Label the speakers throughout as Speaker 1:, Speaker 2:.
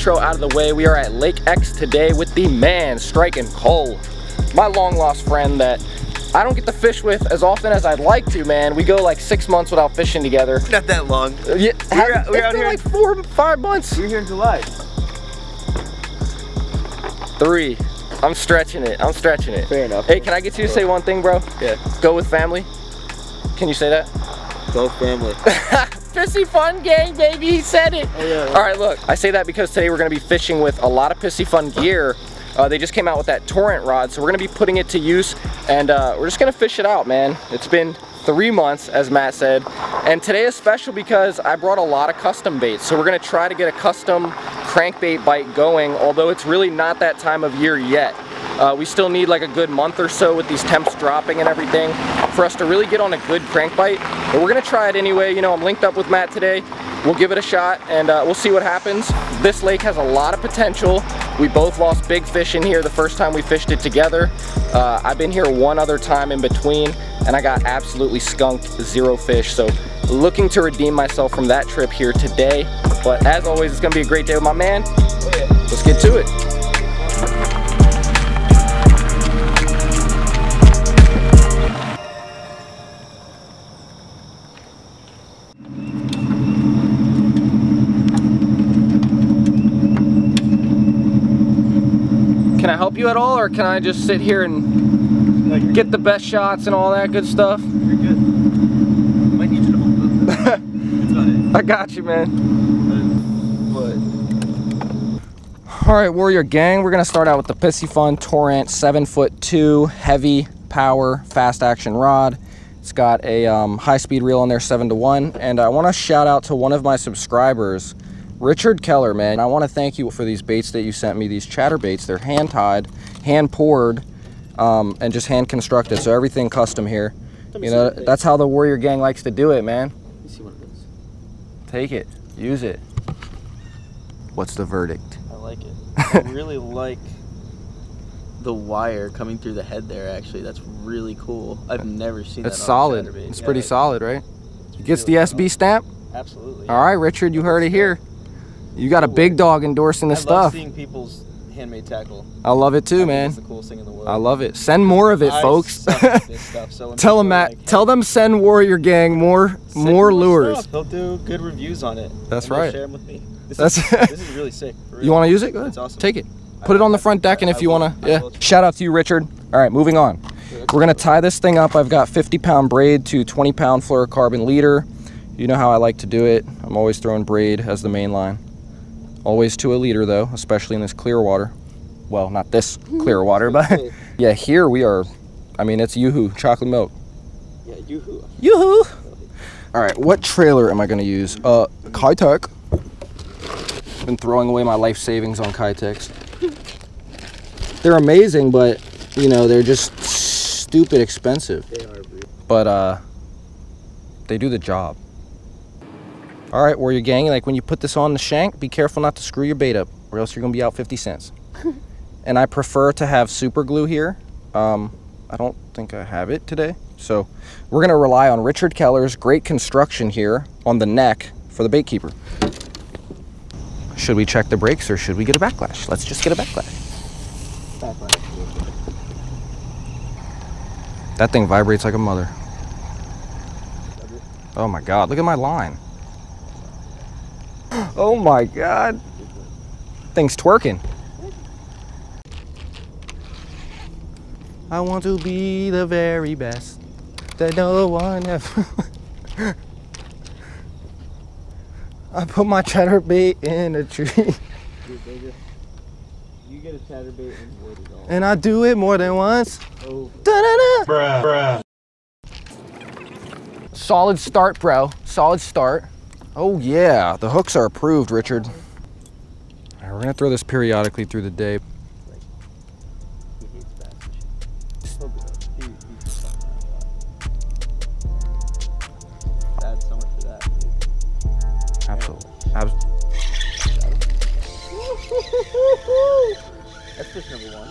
Speaker 1: intro out of the way. We are at Lake X today with the man striking Cole, my long lost friend that I don't get to fish with as often as I'd like to, man. We go like 6 months without fishing together.
Speaker 2: Not that long.
Speaker 1: Yeah,
Speaker 2: we're out here
Speaker 1: like 4 or 5 months.
Speaker 2: We're here in July.
Speaker 1: 3. I'm stretching it. I'm stretching it.
Speaker 2: Fair enough.
Speaker 1: Hey, can I get you to say one thing, bro?
Speaker 2: Yeah.
Speaker 1: Go with family. Can you say that?
Speaker 2: Go family.
Speaker 1: Piscifun gang, baby. He said it.
Speaker 2: Oh, yeah.
Speaker 1: All right, look. I say that because today we're going to be fishing with a lot of Piscifun gear. They just came out with that Torrent rod, so we're gonna be putting it to use, and we're just gonna fish it out, man. It's been 3 months, as Matt said, and today is special because I brought a lot of custom baits. So we're gonna try to get a custom crankbait bite going, although it's really not that time of year yet. We still need like a good month or so with these temps dropping and everything for us to really get on a good crankbite. But we're gonna try it anyway. You know, I'm linked up with Matt today. We'll give it a shot and we'll see what happens. This lake has a lot of potential. We both lost big fish in here the first time we fished it together. I've been here one other time in between and I got absolutely skunked, 0 fish. So looking to redeem myself from that trip here today. But as always, it's gonna be a great day with my man.
Speaker 2: Oh, yeah.
Speaker 1: Let's get to it. Can I help you at all, or can I just sit here and get the best shots and all that good stuff?
Speaker 2: You're good. Might need you to hold them. That's about it.
Speaker 1: I got you, man. All right, Warrior Gang, we're gonna start out with the Piscifun Torrent 7'2" heavy power fast action rod. It's got a high-speed reel on there, 7-to-1, and I want to shout out to one of my subscribers, Richard Keller, man. I want to thank you for these baits that you sent me, these chatter baits. They're hand-tied, hand-poured, and just hand-constructed, so everything custom here. You know, that's how the Warrior Gang likes to do it, man.
Speaker 2: Let me see one of those.
Speaker 1: Take it. Use it. What's the verdict?
Speaker 2: I like it. I really like the wire coming through the head there, actually. That's really cool. I've never seen that on
Speaker 1: It's solid.
Speaker 2: a chatterbait.
Speaker 1: It's pretty solid, right? It gets the SB stamp?
Speaker 2: Absolutely.
Speaker 1: All right, Richard, you heard it here. You got a big dog endorsing this
Speaker 2: I love
Speaker 1: stuff.
Speaker 2: seeing people's handmade tackle.
Speaker 1: I love it too, man.
Speaker 2: It's the coolest thing in the world.
Speaker 1: I love it. Send more of it, folks.
Speaker 2: Suck at this stuff, so when
Speaker 1: Tell them,
Speaker 2: people are
Speaker 1: Matt.
Speaker 2: like,
Speaker 1: Tell them send Warrior Gang more lures.
Speaker 2: stuff. They'll do good reviews on it.
Speaker 1: That's
Speaker 2: and they'll
Speaker 1: right.
Speaker 2: share them with me. This
Speaker 1: That's
Speaker 2: is really sick. For real.
Speaker 1: You want to use it? Go ahead.
Speaker 2: It's awesome.
Speaker 1: Take it. Put it on the front deck, and if you want to, yeah. Shout out to you, Richard. All right, moving on. We're gonna tie this thing up. I've got 50-pound braid to 20-pound fluorocarbon leader. You know how I like to do it. I'm always throwing braid as the main line. Always to a leader though, especially in this clear water. Well, not this clear water, but yeah, here we are. I mean, it's yoo-hoo, chocolate milk.
Speaker 2: Yeah, yoo-hoo.
Speaker 1: Yoo-hoo! All right, what trailer am I gonna use? Kitech. Been throwing away my life savings on Kitechs. They're amazing, but you know, they're just stupid expensive.
Speaker 2: They are, bro.
Speaker 1: But they do the job. All right, Warrior Gang, like when you put this on the shank, be careful not to screw your bait up, or else you're gonna be out 50 cents. And I prefer to have super glue here. I don't think I have it today. So we're gonna rely on Richard Keller's great construction here on the neck for the bait keeper. Should we check the brakes or should we get a backlash? Let's just get a backlash. That thing vibrates like a mother. Oh my God, look at my line. Oh my God. Thing's twerking. I want to be the very best that no one ever. I put my chatterbait in a tree.
Speaker 2: Dude, you get a chatterbait and wood it all.
Speaker 1: And I do it more than once.
Speaker 2: Oh.
Speaker 1: Da-da-da.
Speaker 3: Bruh.
Speaker 1: Solid start, bro. Solid start. Oh yeah, the hooks are approved, Richard. All right, we're gonna throw this periodically through the day.
Speaker 2: He hates bass fishing. He'll do it. He's fucking around a lot. Bad summer for that, dude.
Speaker 1: Absolutely.
Speaker 2: That's fish number 1.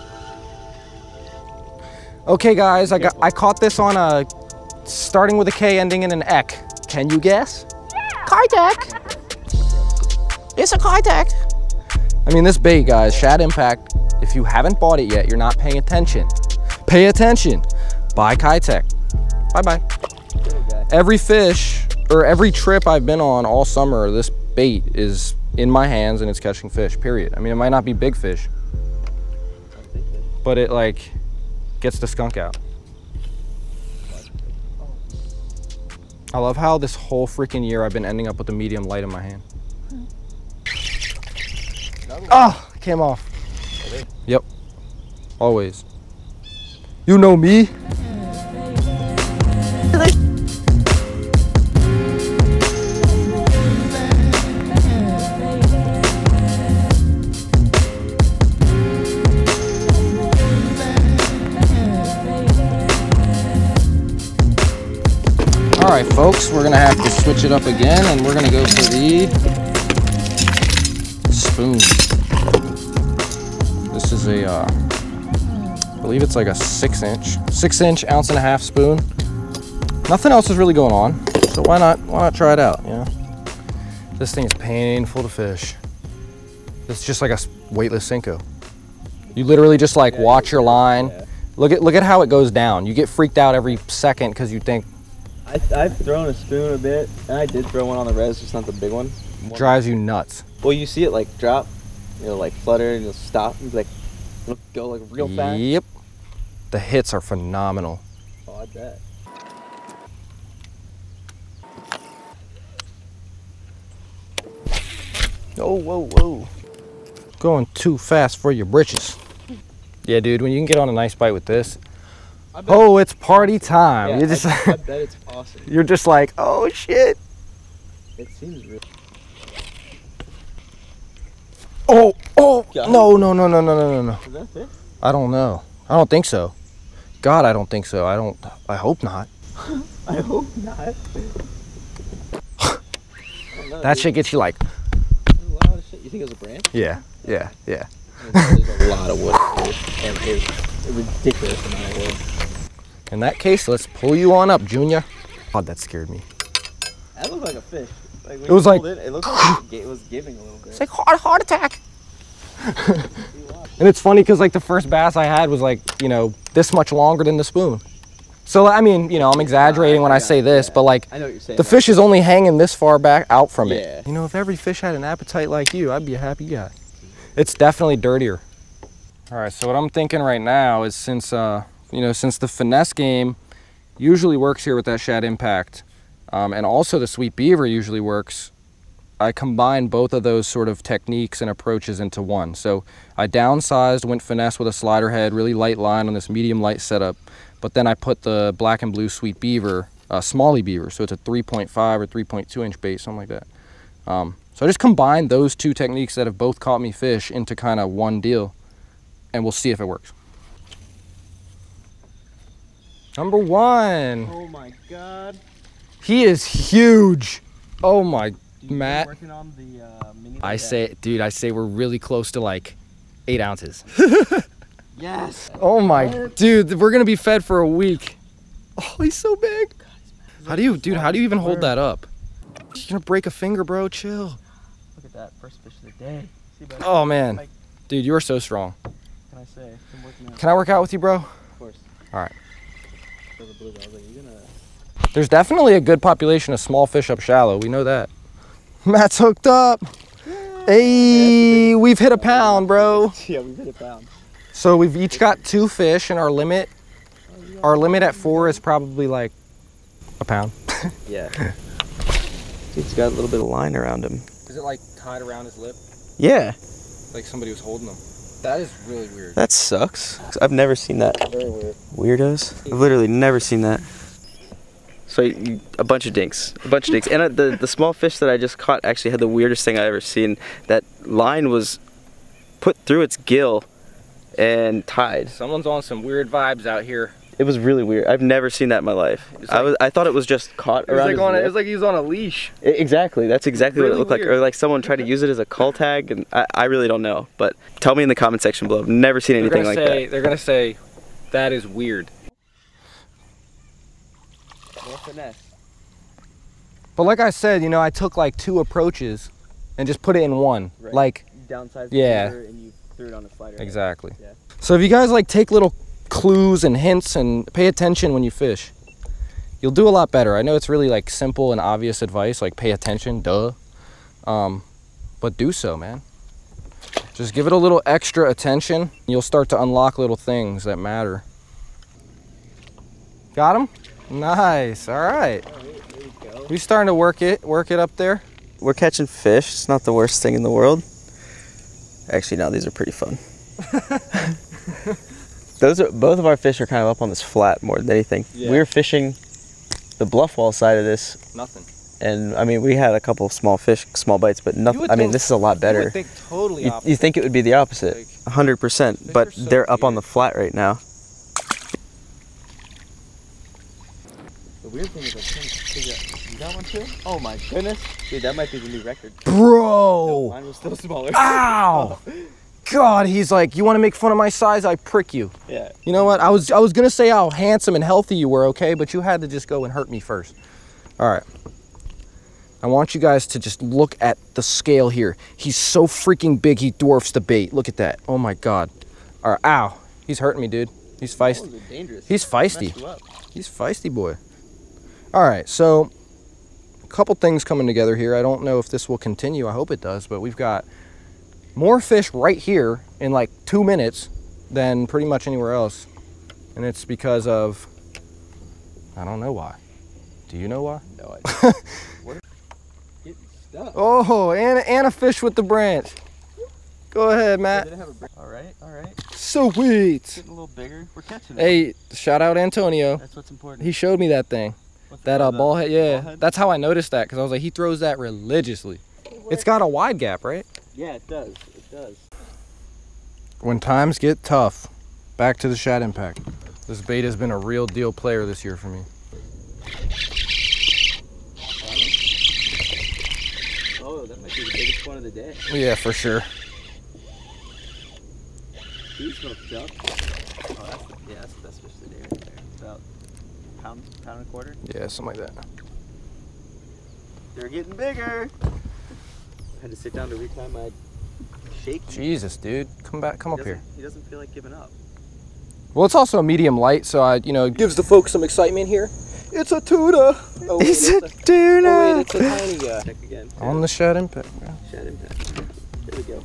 Speaker 1: Okay, guys, I caught this on a starting with a K, ending in an ek. Can you guess? Yeah. Kitech. It's a Kitech. I mean, this bait, guys, Shad Impact, if you haven't bought it yet, you're not paying attention. Pay attention. Buy Kitech. Bye-bye. Every fish, or every trip I've been on all summer, this bait is in my hands and it's catching fish, period. I mean, it might not be big fish, but it like gets the skunk out. I love how this whole freaking year I've been ending up with a medium light in my hand. Oh, it came off. Yep, always. You know me. All right, folks, we're gonna have to switch it up again, and we're gonna go for the spoon. This is a, I believe it's like a 6-inch, ounce and a half spoon. Nothing else is really going on, so why not try it out, you know? This thing is painful to fish. It's just like a weightless Senko. You literally just like watch your line. Yeah. Look at how it goes down. You get freaked out every second because you think.
Speaker 2: I've thrown a spoon a bit, and I did throw one on the res, just not the big one.
Speaker 1: Drives you nuts.
Speaker 2: Well, you see it like drop, it'll like flutter, and you'll stop, and like it'll go like real fast.
Speaker 1: Yep. The hits are phenomenal.
Speaker 2: Oh, I bet.
Speaker 1: Oh, whoa, whoa. Going too fast for your britches. Yeah, dude, when you can get on a nice bite with this, oh, it's party time.
Speaker 2: Yeah,
Speaker 1: You're just,
Speaker 2: I bet it's awesome.
Speaker 1: You're just like, oh shit.
Speaker 2: It seems real.
Speaker 1: Oh, no.
Speaker 2: Is that it?
Speaker 1: I don't know. I don't think so. God, I don't think so. I hope not.
Speaker 2: I hope not.
Speaker 1: That shit gets you like.
Speaker 2: There's a lot of shit. You think it was a branch?
Speaker 1: Yeah.
Speaker 2: There's a lot of wood. And it's a ridiculous amount of wood.
Speaker 1: In that case, let's pull you on up, Junior. God, that scared me.
Speaker 2: That looked like a fish. Like when
Speaker 1: it was like.
Speaker 2: It looked like it was giving a little bit.
Speaker 1: It's like heart attack. And it's funny because like the first bass I had was like, you know, this much longer than the spoon. So I mean, you know, I'm exaggerating when I say this, but like
Speaker 2: I know what you're saying,
Speaker 1: the fish is only hanging this far back out from
Speaker 2: Yeah.
Speaker 1: it. You know, if every fish had an appetite like you, I'd be a happy guy. It's definitely dirtier. All right, so what I'm thinking right now is since you know, since the finesse game usually works here with that Shad Impact, and also the Sweet Beaver usually works, I combined both of those sort of techniques and approaches into one. So I downsized, went finesse with a slider head, really light line on this medium light setup, but then I put the black and blue Sweet Beaver, Smalley Beaver, so it's a 3.5 or 3.2 inch bait, something like that. So I just combined those two techniques that have both caught me fish into kind of one deal, and we'll see if it works. Number one.
Speaker 2: Oh my God.
Speaker 1: He is huge. Oh my, Matt.
Speaker 2: Working on the mini.
Speaker 1: I say, dude, I say we're really close to like 8 ounces.
Speaker 2: Yes.
Speaker 1: Oh my, dude, we're gonna be fed for a week. Oh, he's so big. How do you even hold that up? You're gonna break a finger, bro. Chill.
Speaker 2: Look at that, first fish of the day. See,
Speaker 1: Oh man, dude, you are so strong.
Speaker 2: Can I say? I'm working out.
Speaker 1: Can I work out with you, bro?
Speaker 2: Of course.
Speaker 1: All right.
Speaker 2: I was like, you're gonna...
Speaker 1: There's definitely a good population of small fish up shallow. We know that. Matt's hooked up. Hey, we've hit a pound, bro.
Speaker 2: Yeah, we've hit a pound.
Speaker 1: So we've each got 2 fish, and our limit at 4 is probably like a pound.
Speaker 2: Yeah. He's got a little bit of line around him.
Speaker 1: Is it like tied around his lip?
Speaker 2: Yeah.
Speaker 1: Like somebody was holding them. That is really weird.
Speaker 2: That sucks. I've never seen that.
Speaker 1: Very weird.
Speaker 2: Weirdos. I've literally never seen that. So a bunch of dinks. And the small fish that I just caught actually had the weirdest thing I've ever seen. That line was put through its gill and tied.
Speaker 1: Someone's on some weird vibes out here.
Speaker 2: It was really weird. I've never seen that in my life. I thought it was just caught around his neck.
Speaker 1: It was like he was on a leash.
Speaker 2: Exactly. That's exactly
Speaker 1: really
Speaker 2: what it looked
Speaker 1: weird.
Speaker 2: like. Or like someone tried to use it as a call tag, and I really don't know. But tell me in the comment section below. I've never seen anything like that.
Speaker 1: They're gonna say, that is weird.
Speaker 2: More finesse.
Speaker 1: But like I said, you know, I took like 2 approaches and just put it in one.
Speaker 2: Right.
Speaker 1: Like
Speaker 2: downsized
Speaker 1: Yeah.
Speaker 2: the and you threw it on a slider.
Speaker 1: Exactly.
Speaker 2: Yeah.
Speaker 1: So if you guys like take little clues and hints and pay attention when you fish, you'll do a lot better. I know it's really like simple and obvious advice, like pay attention, duh. But do so, man. Just give it a little extra attention. You'll start to unlock little things that matter. Got him? Nice. All right.
Speaker 2: There you go.
Speaker 1: We starting to work it up there.
Speaker 2: We're catching fish. It's not the worst thing in the world. Actually, no, these are pretty fun. Both of our fish are kind of up on this flat more than anything.
Speaker 1: Yeah.
Speaker 2: We were fishing the bluff wall side of this.
Speaker 1: Nothing.
Speaker 2: And I mean, we had a couple of small fish, small bites, but nothing. I mean, this is a lot better.
Speaker 1: You would think totally opposite.
Speaker 2: You think it would be the opposite,
Speaker 1: Like,
Speaker 2: 100%, but
Speaker 1: so
Speaker 2: they're up on
Speaker 1: weird.
Speaker 2: the flat right now. The weird thing is I can't figure out, you got one too? Oh my goodness. Dude, that might be the new record.
Speaker 1: Bro!
Speaker 2: No, mine was still smaller.
Speaker 1: Ow! God, he's like, you want to make fun of my size? I prick you.
Speaker 2: Yeah.
Speaker 1: You know what? I was gonna say how handsome and healthy you were, okay? But you had to just go and hurt me first. All right. I want you guys to just look at the scale here. He's so freaking big, he dwarfs the bait. Look at that. Oh my God. All right, ow. He's hurting me, dude. He's feisty.
Speaker 2: Dangerous.
Speaker 1: He's feisty. He's feisty, boy. All right, so a couple things coming together here. I don't know if this will continue. I hope it does, but we've got more fish right here in like 2 minutes than pretty much anywhere else. And it's because of, I don't know why. Do you know why?
Speaker 2: No idea. We're getting stuck.
Speaker 1: Oh, and a fish with the branch. Go ahead, Matt.
Speaker 2: All right, all right.
Speaker 1: Sweet.
Speaker 2: Getting a little bigger. We're catching it.
Speaker 1: Hey, shout out Antonio.
Speaker 2: That's what's important.
Speaker 1: He showed me that thing.
Speaker 2: What's
Speaker 1: That
Speaker 2: the
Speaker 1: ball head, yeah.
Speaker 2: ball head?
Speaker 1: That's how I noticed that, because I was like, he throws that religiously. It's got a wide gap, right?
Speaker 2: Yeah, it does. It does.
Speaker 1: When times get tough, back to the Shad Impact. This bait has been a real deal player this year for me.
Speaker 2: Oh, that might be the biggest one of the day.
Speaker 1: Yeah, for sure.
Speaker 2: He's hooked up. Oh, that's the best fish of the day right there. About pound and a quarter.
Speaker 1: Yeah, something like that.
Speaker 2: They're getting bigger. I had to sit down to retie my shake.
Speaker 1: Jesus, dude. Come back, come up here.
Speaker 2: He doesn't feel like giving up.
Speaker 1: Well, it's also a medium light, so it gives the folks some excitement here. It's a tuna. Oh, wait,
Speaker 2: It's a tuna.
Speaker 1: Oh, wait, it's a tiny guy.
Speaker 2: Check again.
Speaker 1: On the Shad Impact.
Speaker 2: Shad Impact. There we go.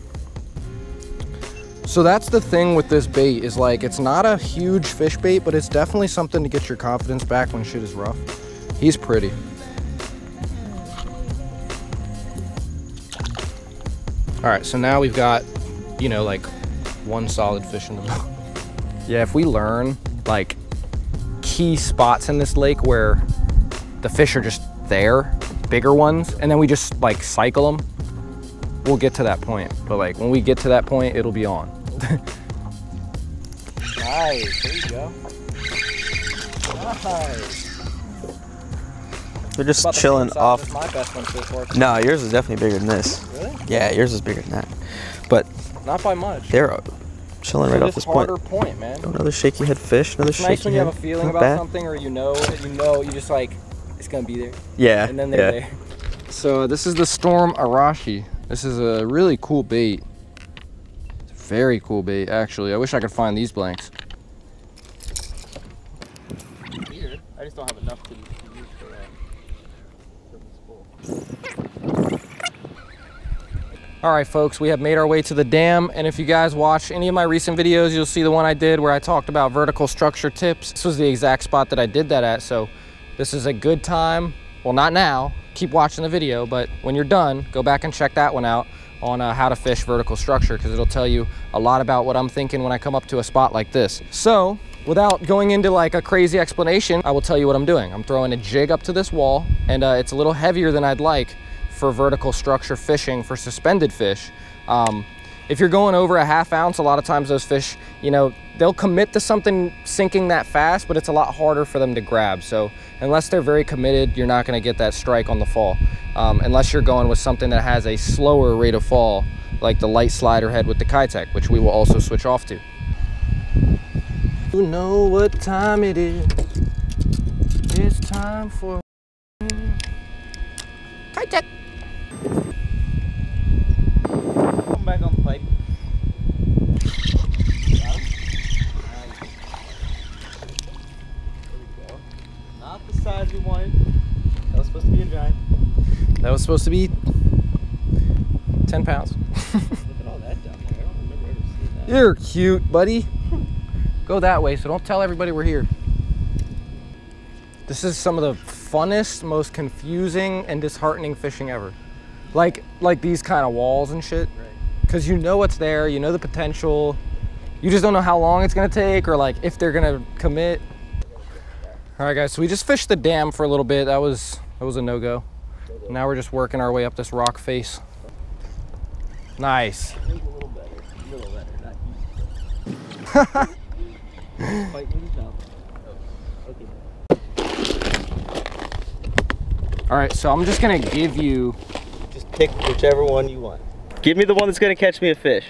Speaker 1: So that's the thing with this bait is like, it's not a huge fish bait, but it's definitely something to get your confidence back when shit is rough. He's pretty. All right, so now we've got, like one solid fish in the boat. Yeah, if we learn like key spots in this lake where the fish are just there, bigger ones, and then we just like cycle them, we'll get to that point. But like when we get to that point, it'll be on. Nice, there you go. Nice.
Speaker 2: They're just chilling off.
Speaker 1: My best one so far.
Speaker 2: No, yours is definitely bigger than this.
Speaker 1: Really?
Speaker 2: Yeah, yours is bigger than that. But
Speaker 1: Not by much.
Speaker 2: they're chilling right off this point.
Speaker 1: point, man.
Speaker 2: Another shaky head fish. Another
Speaker 1: It's
Speaker 2: shaky
Speaker 1: nice when you
Speaker 2: head.
Speaker 1: have a feeling
Speaker 2: Not
Speaker 1: about
Speaker 2: bad.
Speaker 1: something, or you just like, it's gonna be there.
Speaker 2: Yeah.
Speaker 1: And then they're there. So this is the Storm Arashi. This is a really cool bait. It's a very cool bait, actually. I wish I could find these blanks. Weird. I just don't have enough to use for this. All right, folks, we have made our way to the dam, and if you guys watch any of my recent videos, you'll see the one I did where I talked about vertical structure tips. This was the exact spot that I did that at, so this is a good time. Well, not now, keep watching the video, but when you're done, go back and check that one out on how to fish vertical structure, because it'll tell you a lot about what I'm thinking when I come up to a spot like this. So, without going into like a crazy explanation, I will tell you what I'm doing. I'm throwing a jig up to this wall, and it's a little heavier than I'd like for vertical structure fishing for suspended fish. If you're going over a ½ ounce, a lot of times those fish, they'll commit to something sinking that fast, but it's a lot harder for them to grab. So unless they're very committed, you're not gonna get that strike on the fall. Unless you're going with something that has a slower rate of fall, like the light slider head with the Kitech, which we will also switch off to. You know what time it is. It's time for Kitech.
Speaker 2: Come back on.
Speaker 1: was supposed to be 10 pounds.
Speaker 2: Look at all that down there. I don't remember ever seeing that.
Speaker 1: You're cute, buddy. Go that way, so don't tell everybody we're here. This is some of the funnest, most confusing and disheartening fishing ever. Like these kind of walls and shit.
Speaker 2: Right.
Speaker 1: Because you know what's there, you know the potential. You just don't know how long it's gonna take or like if they're gonna commit. All right guys, so we just fished the dam for a little bit. That was a no-go. Now we're just working our way up this rock face. Nice.
Speaker 2: I think a little better, not huge. Fight with his mouth. Okay.
Speaker 1: All right, so I'm just gonna give you.
Speaker 2: Just pick whichever one you want. Give me the one that's gonna catch me a fish.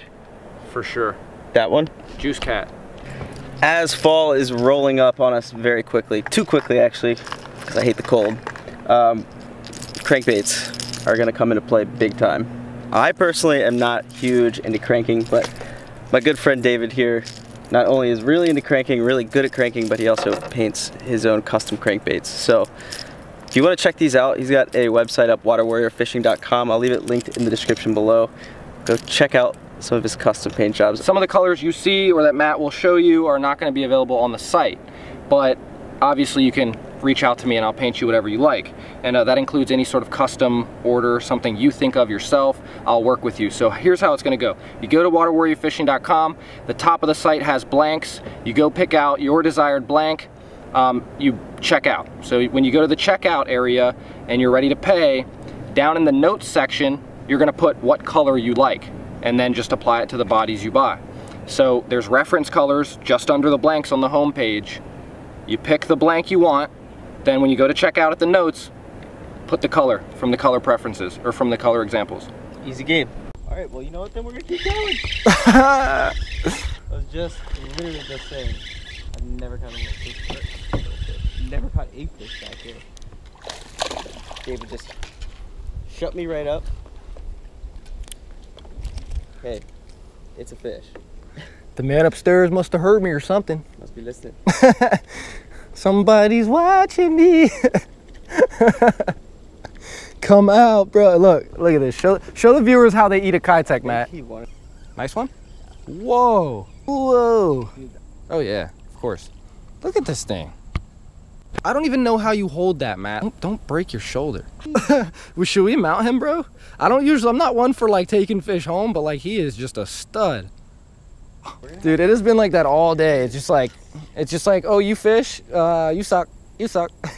Speaker 1: For sure.
Speaker 2: That one?
Speaker 1: Juice cat.
Speaker 2: As fall is rolling up on us very quickly, too quickly actually, because I hate the cold, crankbaits are gonna come into play big time. I personally am not huge into cranking, but my good friend David here not only is really into cranking, really good at cranking, but he also paints his own custom crankbaits. So if you want to check these out, he's got a website up, waterwarriorfishing.com. I'll leave it linked in the description below. Go check out some of his custom paint jobs. Some of the colors you see or that Matt will show you are not going to be available on the site, but obviously you can reach out to me and I'll paint you whatever you like. And that includes any sort of custom order, something you think of yourself, I'll work with you. So here's how it's gonna go. You go to waterwarriorfishing.com, the top of the site has blanks, you go pick out your desired blank, you check out. So when you go to the checkout area and you're ready to pay, down in the notes section, you're gonna put what color you like and then just apply it to the bodies you buy. So there's reference colors just under the blanks on the home page. You pick the blank you want, then when you go to check out at the notes, put the color from the color preferences or from the color examples. Easy game. All right, well, you know what, then we're gonna keep going. I was literally just saying, I've never caught a fish. Never caught a fish back here. David just shut me right up. Hey, it's a fish.
Speaker 1: The man upstairs must have heard me or something.
Speaker 2: Must be listening.
Speaker 1: Somebody's watching me. Come out, bro. Look at this. Show the viewers how they eat a Kitech, Matt. Nice one. Whoa. Whoa. Oh yeah, of course. Look at this thing. I don't even know how you hold that, Matt. Don't break your shoulder. Should we mount him, bro? I'm not one for like taking fish home, but like he is just a stud. Dude, it has been like that all day. It's just like, oh, you fish, you suck, you suck.
Speaker 2: The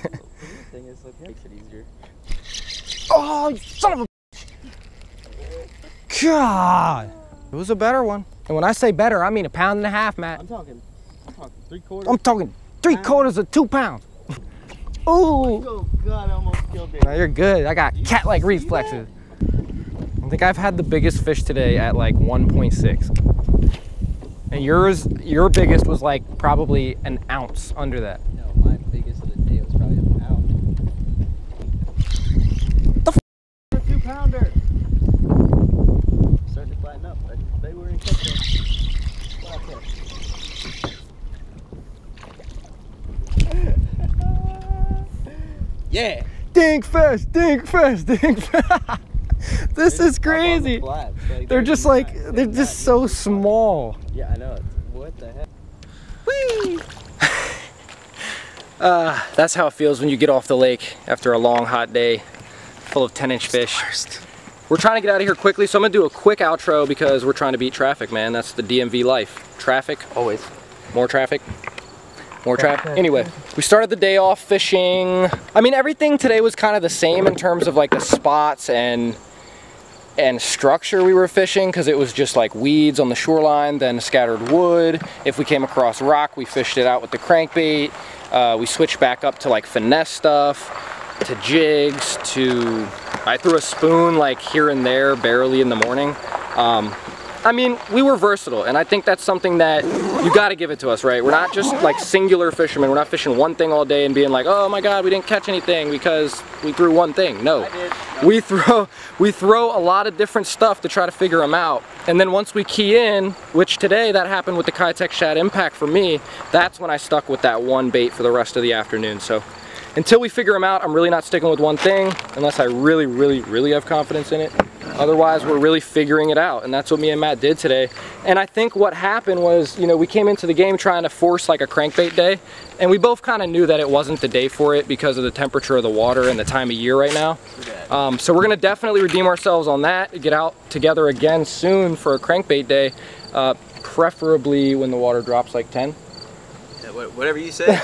Speaker 2: thing is, like, makes it easier.
Speaker 1: Oh, you son of a God. It was a better one. And when I say better, I mean 1.5 pounds, Matt.
Speaker 2: I'm talking 3/4.
Speaker 1: I'm talking 3/4 of 2 pounds. Oh.
Speaker 2: Oh God, I almost killed it.
Speaker 1: No, you're good. I got cat-like reflexes. I think I've had the biggest fish today at like 1.6. And your biggest was like probably an ounce under that.
Speaker 2: No, my biggest of the day was probably a pound.
Speaker 1: The f
Speaker 2: a 2-pounder. Starting to flatten up, but they were in catch. Yeah.
Speaker 1: Dink fish, dink fish, dink fish. This is crazy. They're just like, they're just so small.
Speaker 2: Yeah, I know. What the heck?
Speaker 1: Whee! That's how it feels when you get off the lake after a long, hot day full of 10-inch fish. We're trying to get out of here quickly, so I'm gonna do a quick outro because we're trying to beat traffic, man. That's the DMV life. Traffic.
Speaker 2: Always.
Speaker 1: More traffic. More traffic. Anyway, we started the day off fishing. I mean, everything today was kind of the same in terms of like the spots and structure we were fishing, because it was just like weeds on the shoreline, then scattered wood. If we came across rock, we fished it out with the crankbait. We switched back up to like finesse stuff, to jigs, I threw a spoon like here and there barely in the morning. I mean, we were versatile, and I think that's something that you got to give it to us, right? We're not just like singular fishermen. We're not fishing one thing all day and being like, oh my God, we didn't catch anything because we threw one thing. No, we throw a lot of different stuff to try to figure them out. And then once we key in, which today that happened with the Kitech Shad Impact for me, that's when I stuck with that one bait for the rest of the afternoon. So until we figure them out, I'm really not sticking with one thing unless I really have confidence in it. Otherwise, we're really figuring it out, and that's what me and Matt did today. And I think what happened was, you know, we came into the game trying to force like a crankbait day, and we both kind of knew that it wasn't the day for it because of the temperature of the water and the time of year right now. So we're gonna definitely redeem ourselves on that, get out together again soon for a crankbait day, preferably when the water drops like 10.
Speaker 2: Yeah, whatever you say.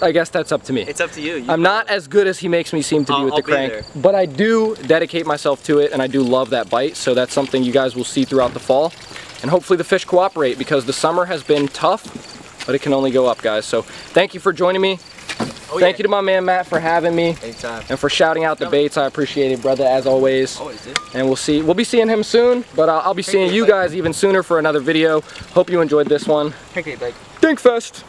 Speaker 1: I guess that's up to me.
Speaker 2: It's up to you.
Speaker 1: I'm not as good as he makes me seem to be with the crank, but I do dedicate myself to it, and I do love that bite, so that's something you guys will see throughout the fall. And hopefully the fish cooperate, because the summer has been tough, but it can only go up, guys. So thank you for joining me. Thank you to my man Matt for having me.
Speaker 2: Anytime.
Speaker 1: And for shouting out the baits. I appreciate it, brother, as always.
Speaker 2: Always do.
Speaker 1: And we'll be seeing him soon, but I'll be seeing you guys even sooner for another video. Hope you enjoyed this one.
Speaker 2: Crankbait bite.
Speaker 1: Dinkfest!